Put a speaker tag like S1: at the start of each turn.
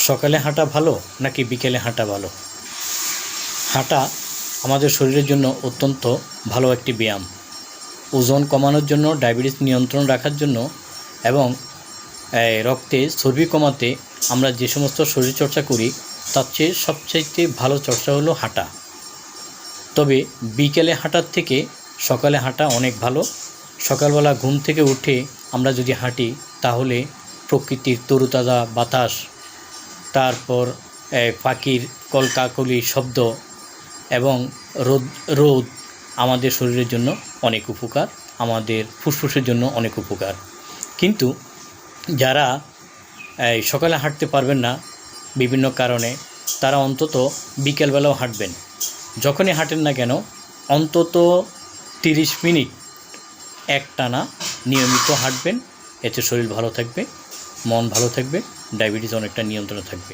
S1: সকালে হাঁটা ভালো নাকি বিকেলে হাঁটা ভালো? হাঁটা আমাদের শরীরের জন্য অত্যন্ত ভালো একটি ব্যায়াম। ওজন কমানোর জন্য, ডায়াবেটিস নিয়ন্ত্রণ রাখার জন্য এবং রক্তে চর্বি কমাতে আমরা যে সমস্ত শরীরচর্চা করি তার চেয়ে সবচাইতে ভালো চর্চা হলো হাঁটা। তবে বিকেলে হাঁটার থেকে সকালে হাঁটা অনেক ভালো। সকালবেলা ঘুম থেকে উঠে আমরা যদি হাঁটি তাহলে প্রকৃতির তরুতাজা বাতাস, তারপর পাখির কলকাকলির শব্দ এবং রোদ আমাদের শরীরের জন্য অনেক উপকার, আমাদের ফুসফুসের জন্য অনেক উপকার। কিন্তু যারা সকালে হাঁটতে পারবেন না বিভিন্ন কারণে, তারা অন্তত বিকেলবেলাও হাঁটবেন। যখনই হাঁটেন না কেন অন্তত 30 মিনিট একটানা নিয়মিত হাঁটবেন। এতে শরীর ভালো থাকবে, মন ভালো থাকবে, ডায়াবেটিস অনেকটা নিয়ন্ত্রণে থাকবে।